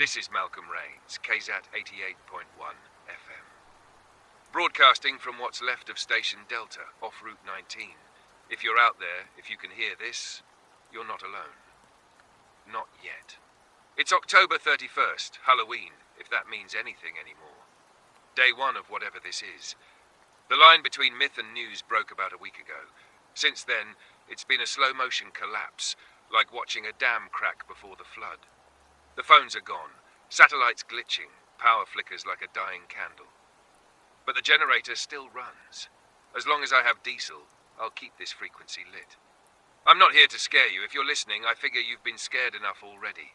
This is Malcolm Rains, KZAT 88.1 FM. Broadcasting from what's left of Station Delta, off Route 19. If you're out there, if you can hear this, you're not alone. Not yet. It's October 31st, Halloween, if that means anything anymore. Day one of whatever this is. The line between myth and news broke about a week ago. Since then, it's been a slow-motion collapse, like watching a dam crack before the flood. The phones are gone, satellites glitching, power flickers like a dying candle. But the generator still runs. As long as I have diesel, I'll keep this frequency lit. I'm not here to scare you. If you're listening, I figure you've been scared enough already.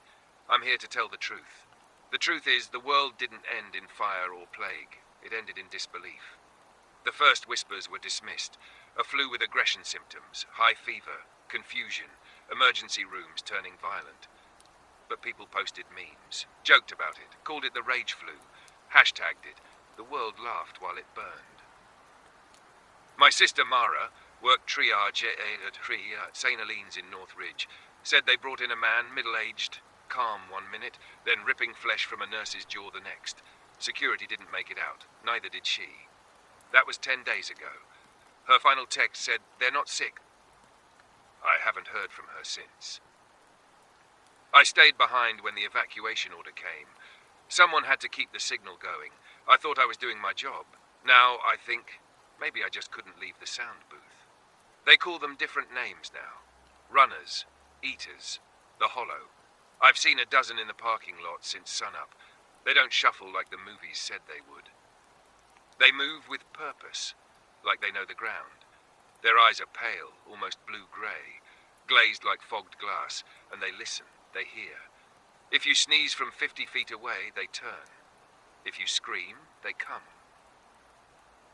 I'm here to tell the truth. The truth is, the world didn't end in fire or plague. It ended in disbelief. The first whispers were dismissed. A flu with aggression symptoms, high fever, confusion, emergency rooms turning violent. But people posted memes, joked about it, called it the rage flu, hashtagged it. The world laughed while it burned. My sister Mara worked triage at St. Helene's in North Ridge. Said they brought in a man, middle-aged, calm 1 minute, then ripping flesh from a nurse's jaw the next. Security didn't make it out. Neither did she. That was 10 days ago. Her final text said, "They're not sick." I haven't heard from her since. I stayed behind when the evacuation order came. Someone had to keep the signal going. I thought I was doing my job. Now I think maybe I just couldn't leave the sound booth. They call them different names now. Runners, eaters, the hollow. I've seen a dozen in the parking lot since sunup. They don't shuffle like the movies said they would. They move with purpose, like they know the ground. Their eyes are pale, almost blue-grey, glazed like fogged glass, and they listen, they hear. If you sneeze from 50 feet away, they turn. If you scream, they come.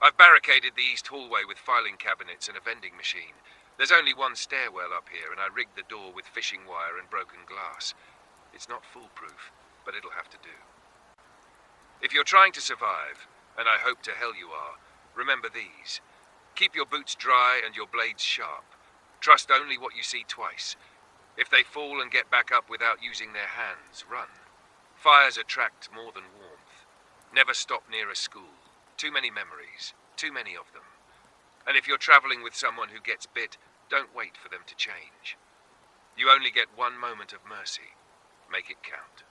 I've barricaded the east hallway with filing cabinets and a vending machine. There's only one stairwell up here, and I rigged the door with fishing wire and broken glass. It's not foolproof, but it'll have to do. If you're trying to survive, and I hope to hell you are, remember these. Keep your boots dry and your blades sharp. Trust only what you see twice. If they fall and get back up without using their hands, run. Fires attract more than warmth. Never stop near a school. Too many memories. Too many of them. And if you're traveling with someone who gets bit, don't wait for them to change. You only get one moment of mercy. Make it count.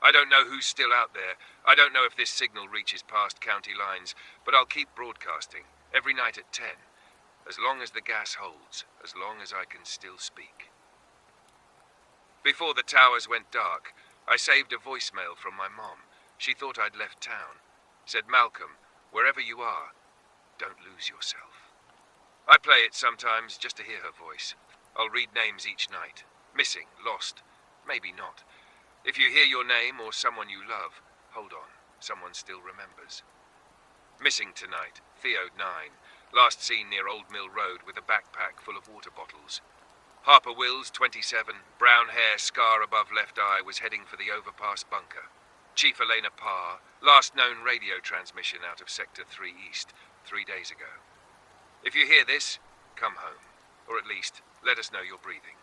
I don't know who's still out there. I don't know if this signal reaches past county lines, but I'll keep broadcasting, every night at 10. As long as the gas holds, as long as I can still speak. Before the towers went dark, I saved a voicemail from my mom. She thought I'd left town. Said, "Malcolm, wherever you are, don't lose yourself." I play it sometimes just to hear her voice. I'll read names each night. Missing, lost, maybe not. If you hear your name or someone you love, hold on, someone still remembers. Missing tonight, Theo 9, last seen near Old Mill Road with a backpack full of water bottles. Harper Wills, 27, brown hair, scar above left eye, was heading for the overpass bunker. Chief Elena Parr, last known radio transmission out of Sector 3 East, 3 days ago. If you hear this, come home, or at least let us know you're breathing.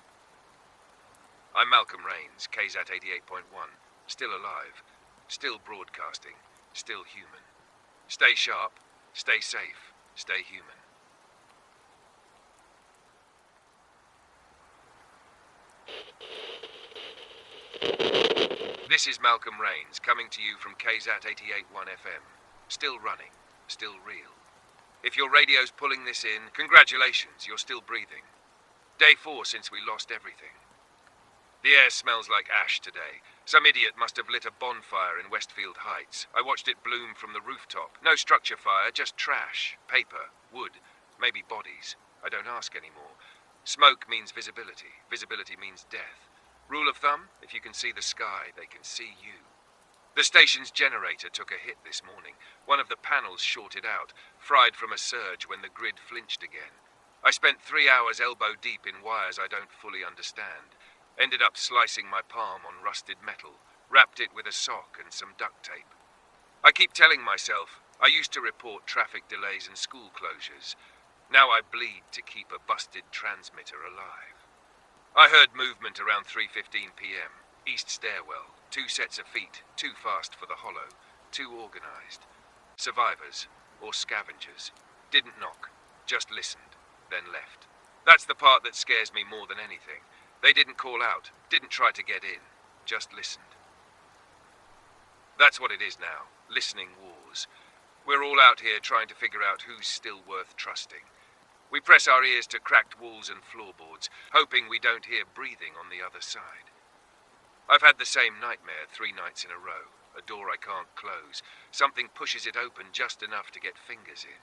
I'm Malcolm Rains, KZAT 88.1, still alive, still broadcasting, still human. Stay sharp, stay safe, stay human. This is Malcolm Rains, coming to you from KZAT 88.1 FM. Still running, still real. If your radio's pulling this in, congratulations, you're still breathing. Day 4 since we lost everything. The air smells like ash today. Some idiot must have lit a bonfire in Westfield Heights. I watched it bloom from the rooftop. No structure fire, just trash, paper, wood, maybe bodies. I don't ask anymore. Smoke means visibility. Visibility means death. Rule of thumb, if you can see the sky, they can see you. The station's generator took a hit this morning. One of the panels shorted out, fried from a surge when the grid flinched again. I spent 3 hours elbow deep in wires I don't fully understand. Ended up slicing my palm on rusted metal, wrapped it with a sock and some duct tape. I keep telling myself, I used to report traffic delays and school closures. Now I bleed to keep a busted transmitter alive. I heard movement around 3:15 p.m. East stairwell. 2 sets of feet, too fast for the hollow, too organized. Survivors, or scavengers. Didn't knock, just listened, then left. That's the part that scares me more than anything. They didn't call out, didn't try to get in, just listened. That's what it is now, listening wars. We're all out here trying to figure out who's still worth trusting. We press our ears to cracked walls and floorboards, hoping we don't hear breathing on the other side. I've had the same nightmare 3 nights in a row. A door I can't close. Something pushes it open just enough to get fingers in.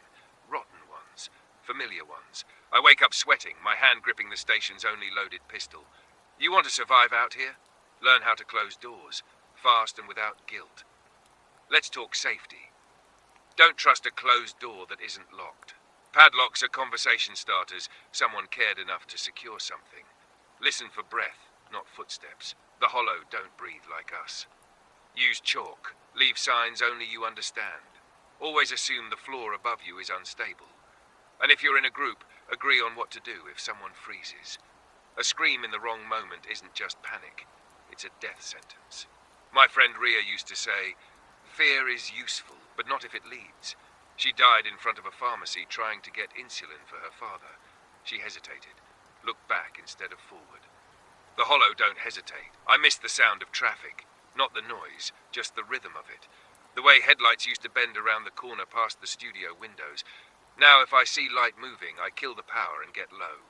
Rotten ones. Familiar ones. I wake up sweating, my hand gripping the station's only loaded pistol. You want to survive out here? Learn how to close doors. Fast and without guilt. Let's talk safety. Don't trust a closed door that isn't locked. Padlocks are conversation starters. Someone cared enough to secure something. Listen for breath, not footsteps. The hollow don't breathe like us. Use chalk. Leave signs only you understand. Always assume the floor above you is unstable. And if you're in a group, agree on what to do if someone freezes. A scream in the wrong moment isn't just panic. It's a death sentence. My friend Ria used to say, "Fear is useful, but not if it leads." She died in front of a pharmacy trying to get insulin for her father. She hesitated. Looked back instead of forward. The hollow don't hesitate. I miss the sound of traffic. Not the noise, just the rhythm of it. The way headlights used to bend around the corner past the studio windows. Now if I see light moving, I kill the power and get low.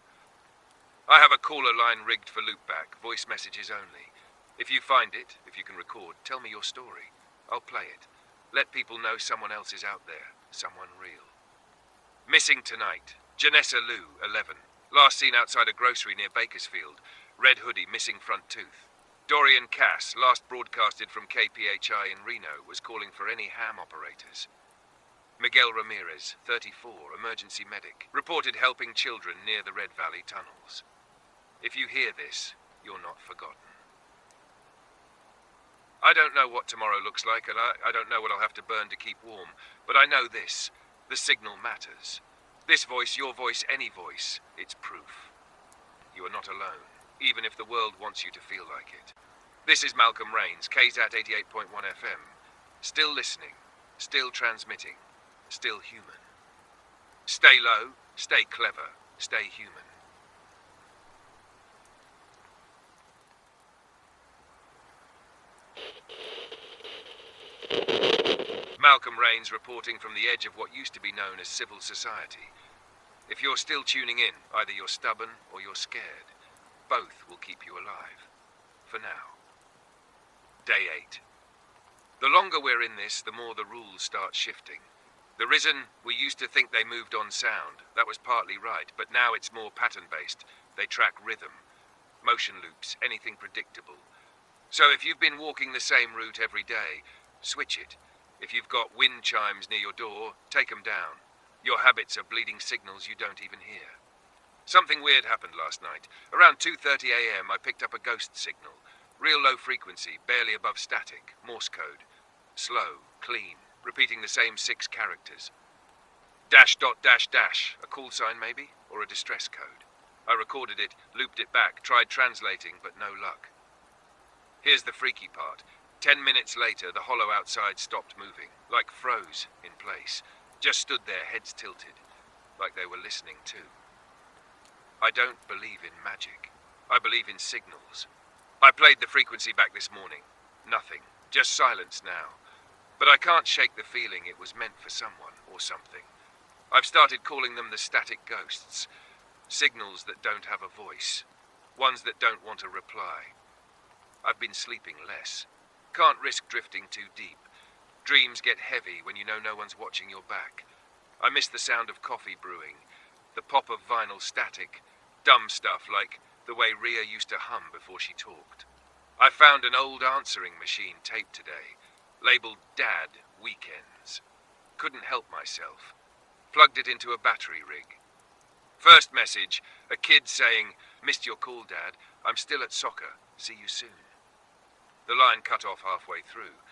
I have a caller line rigged for loopback, voice messages only. If you find it, if you can record, tell me your story. I'll play it. Let people know someone else is out there, someone real. Missing tonight. Janessa Liu, 11. Last seen outside a grocery near Bakersfield. Red hoodie, missing front tooth. Dorian Cass, last broadcasted from KPHI in Reno, was calling for any ham operators. Miguel Ramirez, 34, emergency medic, reported helping children near the Red Valley tunnels. If you hear this, you're not forgotten. I don't know what tomorrow looks like, and I don't know what I'll have to burn to keep warm, but I know this. The signal matters. This voice, your voice, any voice, it's proof. You are not alone, even if the world wants you to feel like it. This is Malcolm Rains, KZAT 88.1 FM. Still listening, still transmitting, still human. Stay low, stay clever, stay human. Malcolm Rains reporting from the edge of what used to be known as civil society. If you're still tuning in, either you're stubborn or you're scared. Both will keep you alive. For now. Day 8. The longer we're in this, the more the rules start shifting. The Risen, we used to think they moved on sound. That was partly right, but now it's more pattern-based. They track rhythm. Motion loops, anything predictable. So if you've been walking the same route every day, switch it. If you've got wind chimes near your door, take them down. Your habits are bleeding signals you don't even hear. Something weird happened last night. Around 2:30 a.m. I picked up a ghost signal. Real low frequency, barely above static, Morse code. Slow, clean, repeating the same 6 characters. Dash dot dash dash, a call sign maybe, or a distress code. I recorded it, looped it back, tried translating, but no luck. Here's the freaky part. 10 minutes later, the hollow outside stopped moving, like froze in place. Just stood there, heads tilted, like they were listening too. I don't believe in magic. I believe in signals. I played the frequency back this morning. Nothing. Just silence now. But I can't shake the feeling it was meant for someone or something. I've started calling them the static ghosts. Signals that don't have a voice. Ones that don't want a reply. I've been sleeping less. Can't risk drifting too deep. Dreams get heavy when you know no one's watching your back. I miss the sound of coffee brewing. The pop of vinyl static. Dumb stuff like the way Ria used to hum before she talked. I found an old answering machine tape today, labeled Dad Weekends. Couldn't help myself. Plugged it into a battery rig. First message, a kid saying, "Missed your call, Dad. I'm still at soccer. See you soon." The line cut off halfway through.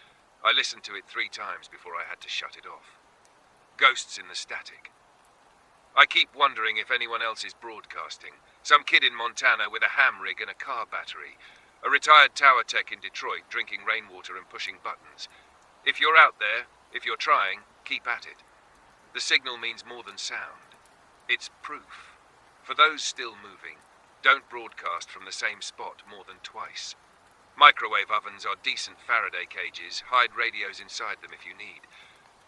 I listened to it 3 times before I had to shut it off. Ghosts in the static. I keep wondering if anyone else is broadcasting. Some kid in Montana with a ham rig and a car battery. A retired tower tech in Detroit drinking rainwater and pushing buttons. If you're out there, if you're trying, keep at it. The signal means more than sound. It's proof. For those still moving, don't broadcast from the same spot more than twice. Microwave ovens are decent Faraday cages. Hide radios inside them if you need.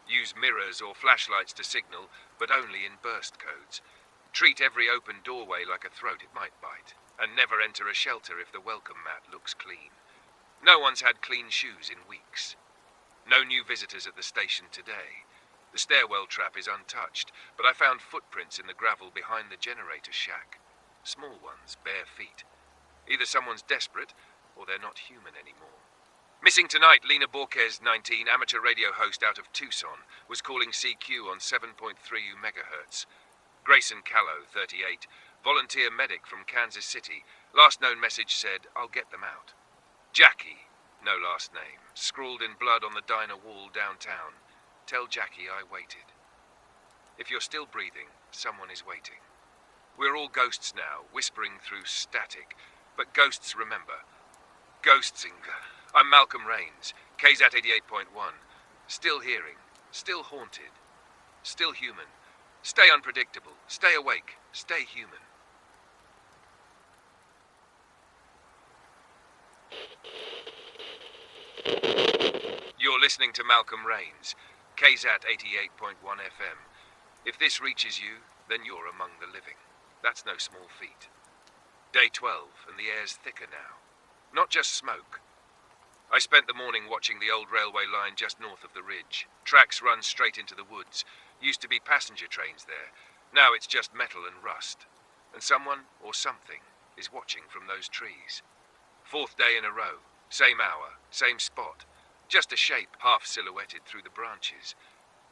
Use mirrors or flashlights to signal, but only in burst codes. Treat every open doorway like a throat it might bite, and never enter a shelter if the welcome mat looks clean. No one's had clean shoes in weeks. No new visitors at the station today. The stairwell trap is untouched, but I found footprints in the gravel behind the generator shack. Small ones, bare feet. Either someone's desperate, or they're not human anymore. Missing tonight, Lena Borquez, 19, amateur radio host out of Tucson, was calling CQ on 7.3 MHz. Grayson Callow, 38, volunteer medic from Kansas City. Last known message said, "I'll get them out." Jackie, no last name, scrawled in blood on the diner wall downtown. "Tell Jackie I waited." If you're still breathing, someone is waiting. We're all ghosts now, whispering through static. But ghosts remember. Ghostsing. I'm Malcolm Raines, KZAT 88.1. Still hearing, still haunted, still human. Stay unpredictable, stay awake, stay human. You're listening to Malcolm Raines, KZAT 88.1 FM. If this reaches you, then you're among the living. That's no small feat. Day 12, and the air's thicker now. Not just smoke. I spent the morning watching the old railway line just north of the ridge. Tracks run straight into the woods. Used to be passenger trains there. Now it's just metal and rust. And someone, or something, is watching from those trees. 4th day in a row. Same hour, same spot. Just a shape half silhouetted through the branches.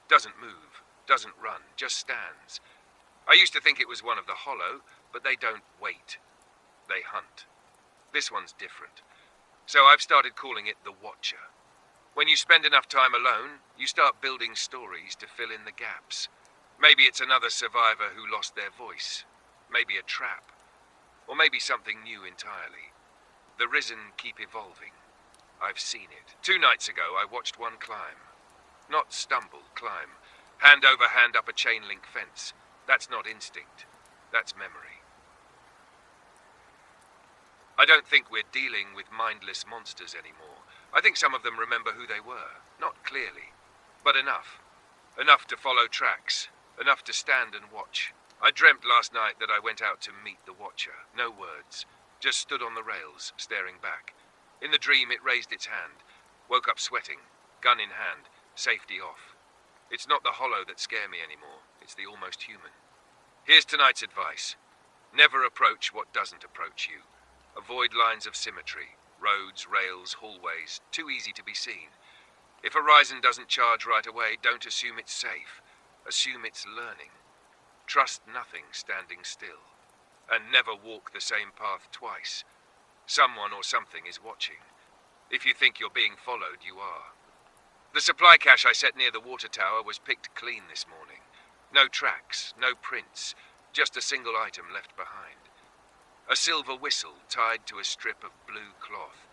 Doesn't move, doesn't run, just stands. I used to think it was one of the hollow, but they don't wait. They hunt. This one's different. So I've started calling it the Watcher. When you spend enough time alone, you start building stories to fill in the gaps. Maybe it's another survivor who lost their voice. Maybe a trap. Or maybe something new entirely. The risen keep evolving. I've seen it. 2 nights ago, I watched one climb. Not stumble, climb. Hand over hand up a chain-link fence. That's not instinct. That's memory. I don't think we're dealing with mindless monsters anymore. I think some of them remember who they were. Not clearly, but enough. Enough to follow tracks. Enough to stand and watch. I dreamt last night that I went out to meet the Watcher. No words. Just stood on the rails, staring back. In the dream, it raised its hand. Woke up sweating, gun in hand, safety off. It's not the hollow that scare me anymore. It's the almost human. Here's tonight's advice. Never approach what doesn't approach you. Avoid lines of symmetry. Roads, rails, hallways. Too easy to be seen. If Horizon doesn't charge right away, don't assume it's safe. Assume it's learning. Trust nothing standing still. And never walk the same path twice. Someone or something is watching. If you think you're being followed, you are. The supply cache I set near the water tower was picked clean this morning. No tracks, no prints, just a single item left behind. A silver whistle tied to a strip of blue cloth,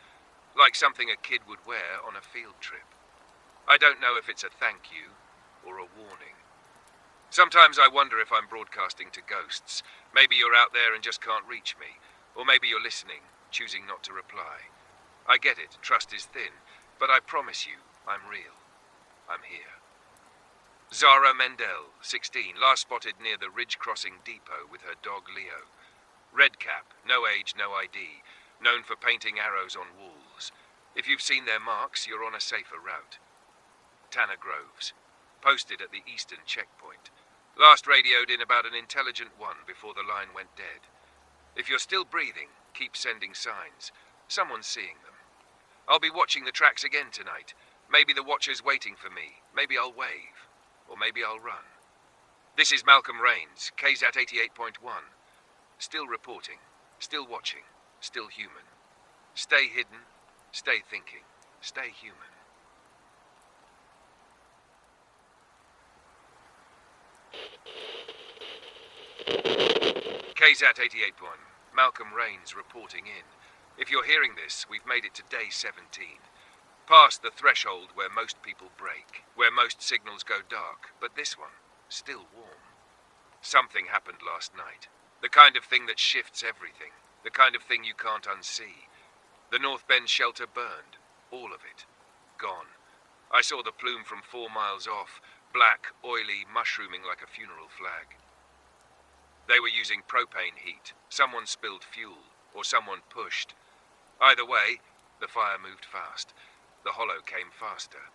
like something a kid would wear on a field trip. I don't know if it's a thank you or a warning. Sometimes I wonder if I'm broadcasting to ghosts. Maybe you're out there and just can't reach me. Or maybe you're listening, choosing not to reply. I get it, trust is thin, but I promise you, I'm real. I'm here. Zara Mendel, 16, last spotted near the Ridge Crossing Depot with her dog Leo. Red cap, no age, no ID, known for painting arrows on walls. If you've seen their marks, you're on a safer route. Tanner Groves, posted at the eastern checkpoint. Last radioed in about an intelligent one before the line went dead. If you're still breathing, keep sending signs. Someone's seeing them. I'll be watching the tracks again tonight. Maybe the Watcher's waiting for me. Maybe I'll wave. Or maybe I'll run. This is Malcolm Raines, KZAT 88.1. Still reporting, still watching, still human. Stay hidden, stay thinking, stay human. KZAT 88.1. Malcolm Rains reporting in. If you're hearing this, we've made it to day 17. Past the threshold where most people break, where most signals go dark, but this one, still warm. Something happened last night. The kind of thing that shifts everything. The kind of thing you can't unsee. The North Bend shelter burned. All of it. Gone. I saw the plume from 4 miles off. Black, oily, mushrooming like a funeral flag. They were using propane heat. Someone spilled fuel. Or someone pushed. Either way, the fire moved fast. The hollow came faster.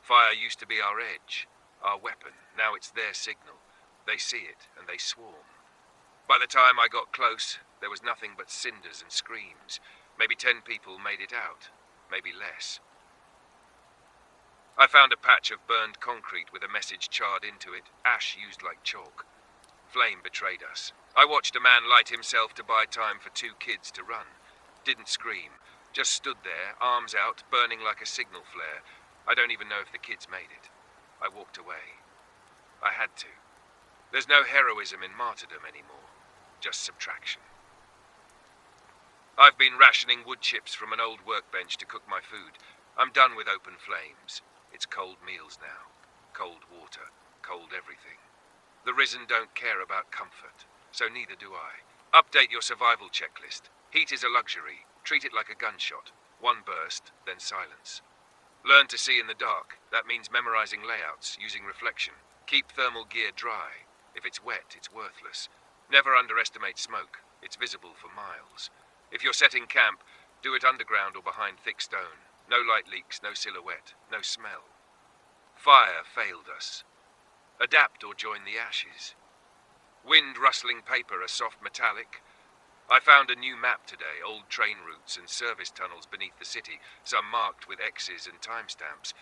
Fire used to be our edge. Our weapon. Now it's their signal. They see it, and they swarm. By the time I got close, there was nothing but cinders and screams. Maybe 10 people made it out. Maybe less. I found a patch of burned concrete with a message charred into it, ash used like chalk. Flame betrayed us. I watched a man light himself to buy time for 2 kids to run. Didn't scream. Just stood there, arms out, burning like a signal flare. I don't even know if the kids made it. I walked away. I had to. There's no heroism in martyrdom anymore. Just subtraction. I've been rationing wood chips from an old workbench to cook my food. I'm done with open flames. It's cold meals now. Cold water. Cold everything. The risen don't care about comfort, so neither do I. Update your survival checklist. Heat is a luxury. Treat it like a gunshot. 1 burst, then silence. Learn to see in the dark. That means memorizing layouts, using reflection. Keep thermal gear dry. If it's wet, it's worthless. Never underestimate smoke. It's visible for miles. If you're setting camp, do it underground or behind thick stone. No light leaks, no silhouette, no smell. Fire failed us. Adapt or join the ashes. Wind rustling paper, a soft metallic. I found a new map today, old train routes and service tunnels beneath the city, some marked with X's and timestamps.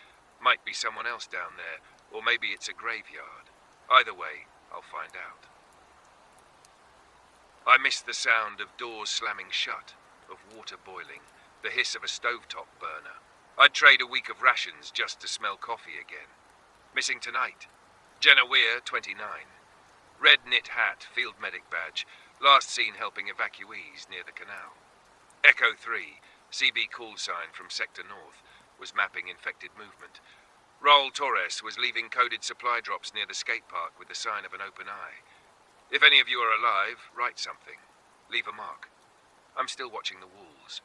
Might be someone else down there, or maybe it's a graveyard. Either way, I'll find out. I missed the sound of doors slamming shut, of water boiling, the hiss of a stovetop burner. I'd trade a week of rations just to smell coffee again. Missing tonight. Jenna Weir, 29. Red knit hat, field medic badge. Last seen helping evacuees near the canal. Echo 3, CB call sign from Sector North, was mapping infected movement. Raul Torres was leaving coded supply drops near the skate park with the sign of an open eye. If any of you are alive, write something. Leave a mark. I'm still watching the walls.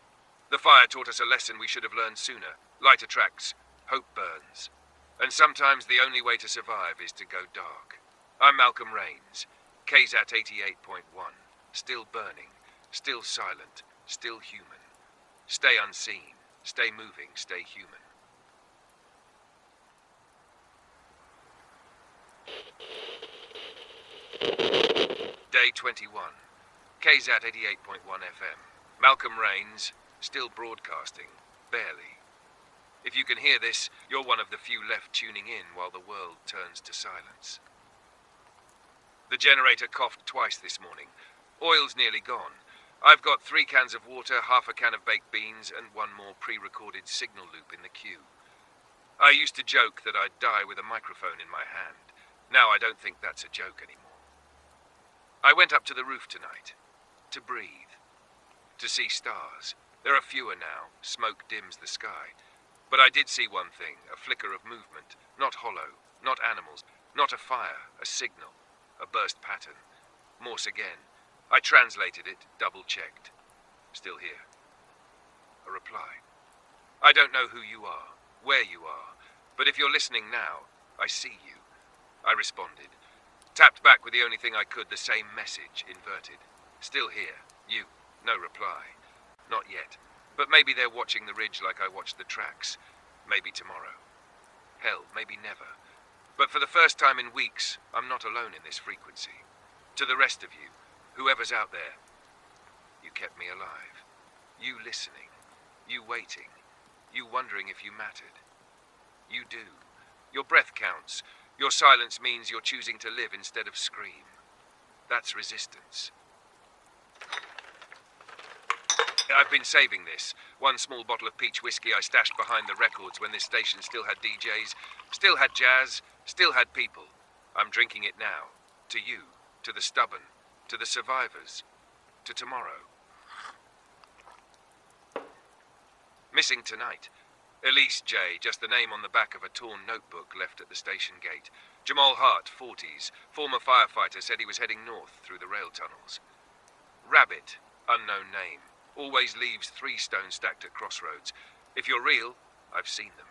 The fire taught us a lesson we should have learned sooner. Light attracts. Hope burns. And sometimes the only way to survive is to go dark. I'm Malcolm Rains. KZAT 88.1. Still burning. Still silent. Still human. Stay unseen. Stay moving. Stay human. Day 21. KZAT 88.1 FM. Malcolm Rains, still broadcasting. Barely. If you can hear this, you're one of the few left tuning in while the world turns to silence. The generator coughed twice this morning. Oil's nearly gone. I've got 3 cans of water, half a can of baked beans, and 1 more pre-recorded signal loop in the queue. I used to joke that I'd die with a microphone in my hand. Now I don't think that's a joke anymore. I went up to the roof tonight. To breathe. To see stars. There are fewer now. Smoke dims the sky. But I did see one thing, a flicker of movement. Not hollow, not animals, not a fire, a signal, a burst pattern. Morse again. I translated it, double-checked. Still here. A reply. I don't know who you are, where you are, but if you're listening now, I see you. I responded. Tapped back with the only thing I could, the same message, inverted. Still here. You. No reply. Not yet. But maybe they're watching the ridge like I watched the tracks. Maybe tomorrow. Hell, maybe never. But for the first time in weeks, I'm not alone in this frequency. To the rest of you, whoever's out there, you kept me alive. You listening. You waiting. You wondering if you mattered. You do. Your breath counts. Your silence means you're choosing to live instead of scream. That's resistance. I've been saving this. 1 small bottle of peach whiskey I stashed behind the records when this station still had DJs, still had jazz, still had people. I'm drinking it now. To you, to the stubborn, To the survivors. To tomorrow. Missing tonight. Elise J., just the name on the back of a torn notebook left at the station gate. Jamal Hart, 40s, former firefighter, said he was heading north through the rail tunnels. Rabbit, unknown name, always leaves 3 stones stacked at crossroads. If you're real, I've seen them.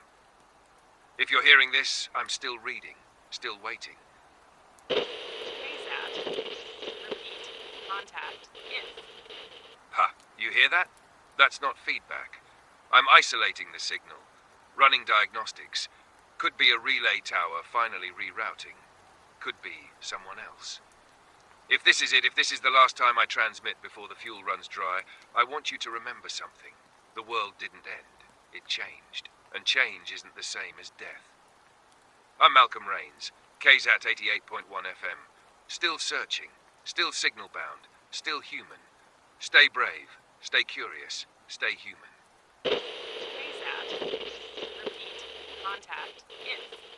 If you're hearing this, I'm still reading, still waiting. ASAP. Repeat. Contact. If. Ha, you hear that? That's not feedback. I'm isolating the signal, running diagnostics. Could be a relay tower finally rerouting. Could be someone else. If this is it, if this is the last time I transmit before the fuel runs dry, I want you to remember something. The world didn't end. It changed. And change isn't the same as death. I'm Malcolm Rains, KZAT 88.1 FM. Still searching, still signal bound, still human. Stay brave, stay curious, stay human. ASAP. Repeat. Contact. If.